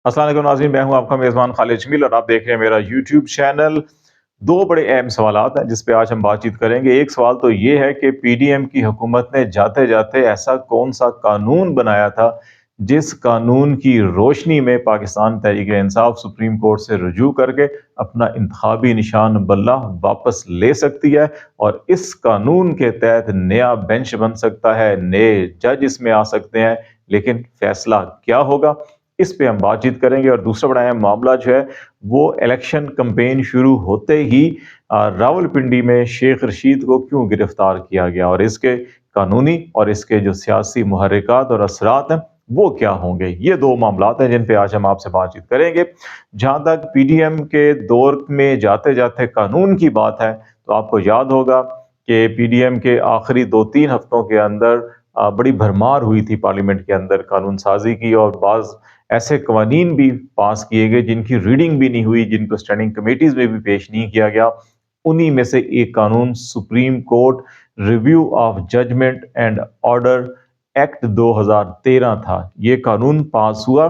अस्सलाम वालेकुम नाज़रीन, मैं हूं आपका मेज़बान खालिद जमील और आप देख रहे हैं मेरा यूट्यूब चैनल। दो बड़े अहम सवालात हैं जिस पे आज हम बातचीत करेंगे। एक सवाल तो ये है कि पीडीएम की हुकूमत ने जाते जाते ऐसा कौन सा कानून बनाया था जिस कानून की रोशनी में पाकिस्तान तहरीक इंसाफ सुप्रीम कोर्ट से रुजू करके अपना इंतखाबी निशान बल्ला वापस ले सकती है और इस कानून के तहत नया बेंच बन सकता है, नए जज इसमें आ सकते हैं। लेकिन फैसला क्या होगा, इस पे हम बातचीत करेंगे। और दूसरा बड़ा अहम मामला जो है वो इलेक्शन कैंपेन शुरू होते ही रावलपिंडी में शेख रशीद को क्यों गिरफ्तार किया गया और इसके कानूनी और इसके जो सियासी मुहर्रिकात और असरात हैं वो क्या होंगे। ये दो मामलात हैं जिन पे आज हम आपसे बातचीत करेंगे। जहां तक पीडीएम के दौर में जाते जाते कानून की बात है तो आपको याद होगा कि पीडीएम के आखिरी 2-3 हफ्तों के अंदर बड़ी भरमार हुई थी पार्लियामेंट के अंदर कानून साजी की, और बाज़ ऐसे कवानीन भी पास किए गए जिनकी रीडिंग भी नहीं हुई, जिनको स्टैंडिंग कमेटीज में भी पेश नहीं किया गया। उन्हीं में से एक कानून supreme court review of judgment and order act 2013 था। ये कानून पास हुआ।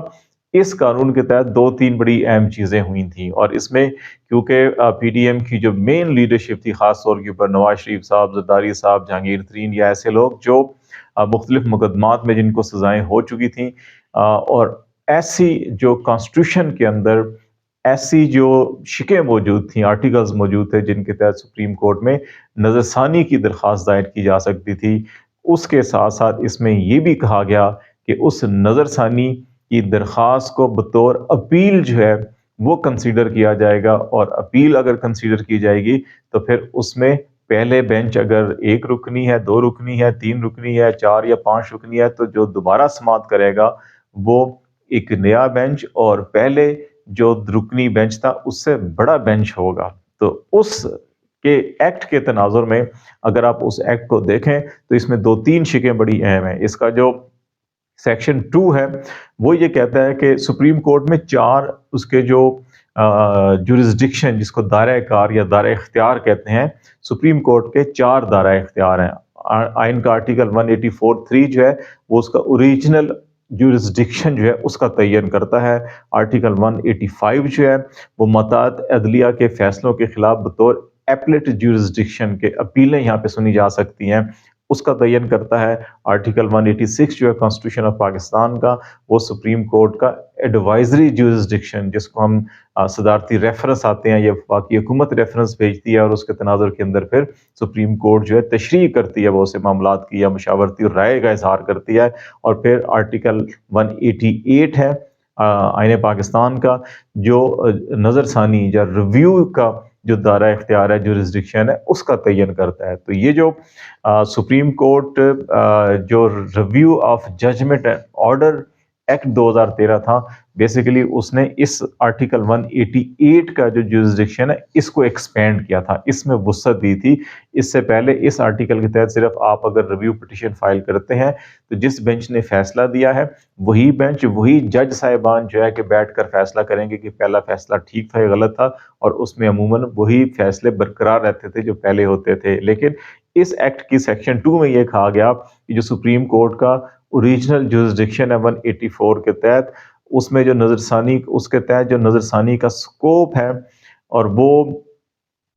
इस कानून के तहत 2-3 बड़ी अहम चीज़ें हुई थी और इसमें क्योंकि पीडीएम की जो मेन लीडरशिप थी, ख़ास तौर के ऊपर नवाज शरीफ साहब, जरदारी साहब, जहांगीर तरीन या ऐसे लोग जो मुख्तलिफ मुकदमात में जिनको सजाएं हो चुकी थी, और ऐसी जो कॉन्स्टिट्यूशन के अंदर ऐसी जो शिकें मौजूद थी, आर्टिकल्स मौजूद थे जिनके तहत सुप्रीम कोर्ट में नज़रसानी की दरख्वास्त दायर की जा सकती थी। उसके साथ साथ इसमें यह भी कहा गया कि उस नज़रसानी की दरख्वास्त को बतौर अपील जो है वो कंसीडर किया जाएगा, और अपील अगर कंसीडर की जाएगी तो फिर उसमें पहले बेंच अगर 1 रुकनी है, 2 रुकनी है, 3 रुकनी है, 4 या 5 रुकनी है, तो जो दोबारा समाअत करेगा वो एक नया बेंच और पहले जो रुकनी बेंच था उससे बड़ा बेंच होगा। तो उस के एक्ट के तनाजुर में अगर आप उस एक्ट को देखें तो इसमें 2-3 शिकें बड़ी अहम हैं। इसका जो सेक्शन 2 है वो ये कहता है कि सुप्रीम कोर्ट में 4 उसके जो जुरिस्डिक्शन, जिसको दायरा कार या दायरा इख्तियार कहते हैं, सुप्रीम कोर्ट के 4 दायरा इख्तियार हैं। आइन का आर्टिकल 184(3) जो है वो उसका ओरिजिनल जुरिस्डिक्शन जो है उसका तयन करता है। आर्टिकल 185 जो है वो मतात अदलिया के फैसलों के खिलाफ बतौर एपलेट जुरिस्डिक्शन के अपीलें यहाँ पे सुनी जा सकती हैं, उसका तयन करता है। आर्टिकल 186 जो है कॉन्स्टिट्यूशन ऑफ पाकिस्तान का, वो सुप्रीम कोर्ट का एडवाइजरी जुरिस्डिक्शन, जिसको हम सदारती रेफरेंस आते हैं, ये बाकी हुकूमत रेफरेंस भेजती है और उसके तनाजुर के अंदर फिर सुप्रीम कोर्ट जो है तशरीह करती है, वो उसे मामलात की या मशावरती राय का इजहार करती है। और फिर आर्टिकल 188 है आईन पाकिस्तान का, जो नज़रसानी या रिव्यू का जो दायरा इख्तियार है, जुरिस्डिक्शन है, उसका तयन करता है। तो ये जो सुप्रीम कोर्ट जो review of judgment and order act 2013 था, बेसिकली उसने इस आर्टिकल 188 का जो जुरिस्डिक्शन है इसको एक्सपेंड किया था, इसमें वुसअत दी थी। इससे पहले इस आर्टिकल के तहत सिर्फ आप अगर रिव्यू पिटिशन फाइल करते हैं तो जिस बेंच ने फैसला दिया है वही बेंच, वही जज साहिबान जो है कि बैठकर फैसला करेंगे कि पहला फैसला ठीक था या गलत था, और उसमें अमूमन वही फैसले बरकरार रहते थे जो पहले होते थे। लेकिन इस एक्ट की सेक्शन 2 में यह कहा गया कि जो सुप्रीम कोर्ट का ओरिजिनल जुरिस्डिक्शन है 184 के तहत, उसमें जो नज़रसानी, उसके तहत जो नज़रसानी का स्कोप है, और वो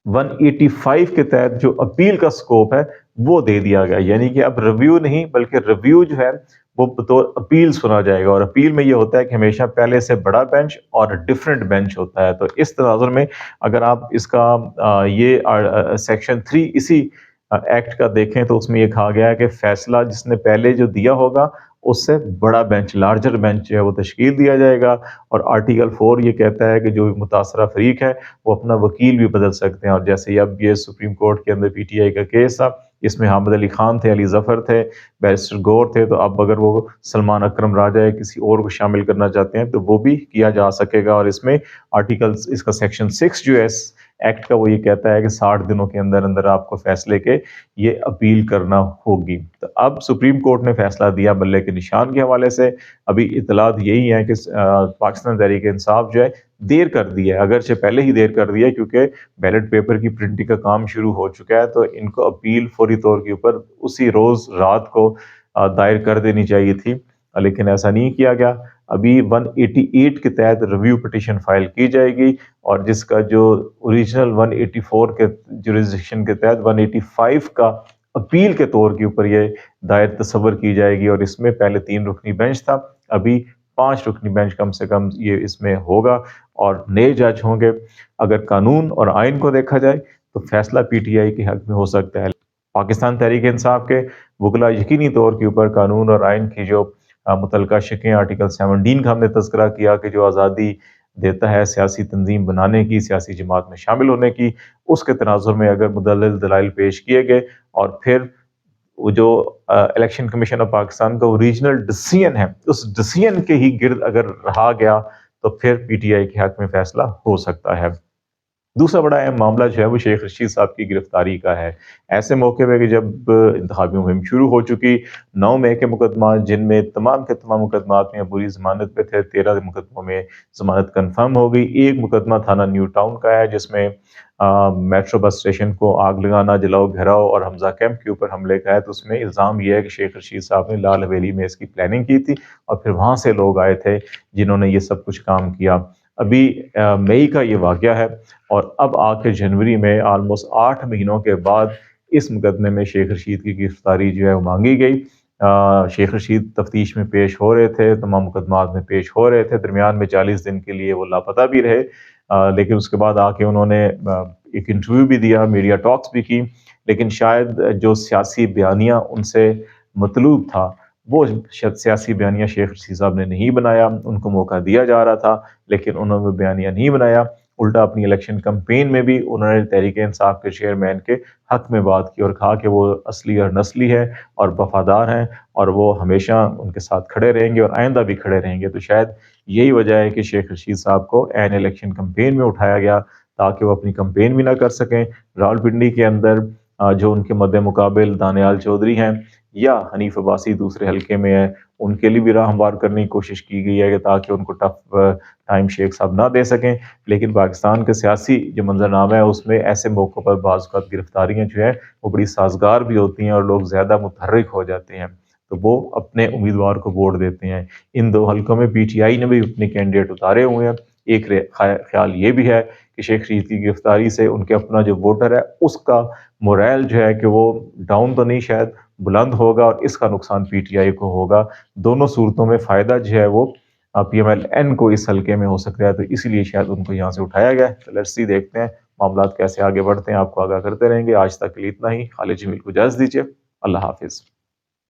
185 के तहत जो अपील का स्कोप है वो दे दिया गया। यानी कि अब रिव्यू नहीं बल्कि रिव्यू जो है वो बतौर अपील सुना जाएगा, और अपील में ये होता है कि हमेशा पहले से बड़ा बेंच और डिफरेंट बेंच होता है। तो इस तनाजुर में अगर आप इसका ये सेक्शन 3 इसी एक्ट का देखें तो उसमें ये कहा गया है कि फैसला जिसने पहले जो दिया होगा उससे बड़ा बेंच, लार्जर बेंच जो है वो तश्कील दिया जाएगा। और आर्टिकल 4 ये कहता है कि जो मुतासरा फरीक है वो अपना वकील भी बदल सकते हैं। और जैसे अब ये सुप्रीम कोर्ट के अंदर पीटीआई का केस था, इसमें हामिद अली खान थे, अली जफर थे, बैरिस्टर गौर थे, तो अब अगर वो सलमान अकरम राजा या किसी और को शामिल करना चाहते हैं तो वो भी किया जा सकेगा। और इसमें आर्टिकल, इसका सेक्शन 6 जो है एक्ट का, वो ये कहता है कि 60 दिनों के अंदर अंदर आपको फैसले के ये अपील करना होगी। तो अब सुप्रीम कोर्ट ने फैसला दिया बल्ले के निशान के हवाले से। अभी इतलात यही है कि पाकिस्तान तहरीक इंसाफ जो है देर कर दी है, अगरचे पहले ही देर कर दी है क्योंकि बैलेट पेपर की प्रिंटिंग का काम शुरू हो चुका है, तो इनको अपील फौरी तौर के ऊपर उसी रोज रात को दायर कर देनी चाहिए थी, लेकिन ऐसा नहीं किया गया। ابھی 188 کے تحت ریویو پٹیشن فائل کی جائے گی، اور جس کا جو اوریجنل 184 کے جوریزڈکشن کے تحت 185 کا اپیل کے طور کے اوپر یہ دائر تصور کی جائے گی، اور اس میں پہلے 3 رکنی بینچ تھا، ابھی 5 رکنی بینچ کم سے کم یہ اس میں ہوگا، اور نئے جج ہوں گے۔ اگر قانون اور آئین کو دیکھا جائے تو فیصلہ پی ٹی آئی کے حق میں ہو سکتا ہے۔ پاکستان تحریک انصاف کے وکلا یقینی طور کے اوپر قانون اور آئین کی جو متعلقہ شقیں آرٹیکل 17 کا ہم نے تذکرہ کیا کہ جو آزادی دیتا ہے سیاسی تنظیم بنانے کی، سیاسی جماعت میں شامل ہونے کی، اس کے تناظر میں اگر مدلل دلائل پیش کیے گئے اور پھر وہ جو الیکشن کمیشن آف پاکستان کا اوریجنل ڈیسیژن ہے اس ڈیسیژن کے ہی گرد اگر رہا گیا تو پھر پی ٹی آئی کے حق میں فیصلہ ہو سکتا ہے۔ دوسرا بڑا اہم معاملہ جو ہے وہ شیخ رشید صاحب کی گرفتاری کا ہے۔ ایسے موقع پہ کہ جب انتخابی مہم شروع ہو چکی، 9 مئی کے مقدمات جن میں تمام کے تمام مقدمات میں عبوری ضمانت پہ تھے، 13 مقدموں میں ضمانت کنفرم ہو گئی۔ ایک مقدمہ تھانہ نیو ٹاؤن کا ہے جس میں میٹرو بس اسٹیشن کو آگ لگانا، جلاؤ گھیراؤ اور حمزہ کیمپ کے اوپر حملے کا ہے۔ تو اس میں الزام یہ ہے کہ شیخ رشید صاحب نے لال حویلی میں اس کی پلاننگ کی تھی، اور پھر وہاں سے لوگ آئے تھے جنہوں نے یہ سب کچھ کام کیا۔ ابھی مئی کا یہ واقعہ ہے، اور اب آ کے جنوری میں آلموسٹ 8 مہینوں کے بعد اس مقدمے میں شیخ رشید کی گرفتاری جو ہے وہ مانگی گئی۔ شیخ رشید تفتیش میں پیش ہو رہے تھے، تمام مقدمات میں پیش ہو رہے تھے، درمیان میں 40 دن کے لیے وہ لاپتہ بھی رہے، لیکن اس کے بعد آ کے انہوں نے ایک انٹرویو بھی دیا، میڈیا ٹاکس بھی کی، لیکن شاید جو سیاسی بیانیہ ان سے مطلوب تھا وہ سیاسی بیانیہ شیخ رشید صاحب نے نہیں بنایا۔ ان کو موقع دیا جا رہا تھا لیکن انہوں نے بیانیہ نہیں بنایا، الٹا اپنی الیکشن کمپین میں بھی انہوں نے تحریک انصاف کے چیئرمین کے حق میں بات کی اور کہا کہ وہ اصلی اور نسلی ہے اور وفادار ہیں، اور وہ ہمیشہ ان کے ساتھ کھڑے رہیں گے اور آئندہ بھی کھڑے رہیں گے۔ تو شاید یہی وجہ ہے کہ شیخ رشید صاحب کو عین الیکشن کمپین میں اٹھایا گیا تاکہ وہ اپنی کمپین بھی نہ کر سکیں۔ راولپنڈی کے اندر جو ان کے مد مقابل دانیال چودھری ہیں یا حنیف عباسی دوسرے حلقے میں ہیں، ان کے لیے بھی راہ ہموار کرنے کی کوشش کی گئی ہے کہ تاکہ ان کو ٹف ٹائم شیخ صاحب نہ دے سکیں۔ لیکن پاکستان کے سیاسی جو منظرنامہ ہے اس میں ایسے موقعوں پر بعض اوقات گرفتاریاں جو ہیں وہ بڑی سازگار بھی ہوتی ہیں اور لوگ زیادہ متحرک ہو جاتے ہیں، تو وہ اپنے امیدوار کو ووٹ دیتے ہیں۔ ان 2 حلقوں میں پی ٹی آئی نے بھی اپنے کینڈیڈیٹ اتارے ہوئے ہیں۔ ایک خیال یہ بھی ہے کہ شیخ رشید کی گرفتاری سے ان کے اپنا جو ووٹر ہے اس کا مورائل جو ہے کہ وہ ڈاؤن تو نہیں شاید بلند ہوگا، اور اس کا نقصان پی ٹی آئی کو ہوگا۔ دونوں صورتوں میں فائدہ جو ہے وہ پی ایم ایل این کو اس حلقے میں ہو سکتا ہے، تو اسی لیے شاید ان کو یہاں سے اٹھایا گیا ہے۔ تو لیٹس سی، دیکھتے ہیں معاملات کیسے آگے بڑھتے ہیں، آپ کو آگاہ کرتے رہیں گے۔ آج تک کے لیے اتنا ہی۔ خالد جمیل کو اجازت دیجیے، اللہ حافظ۔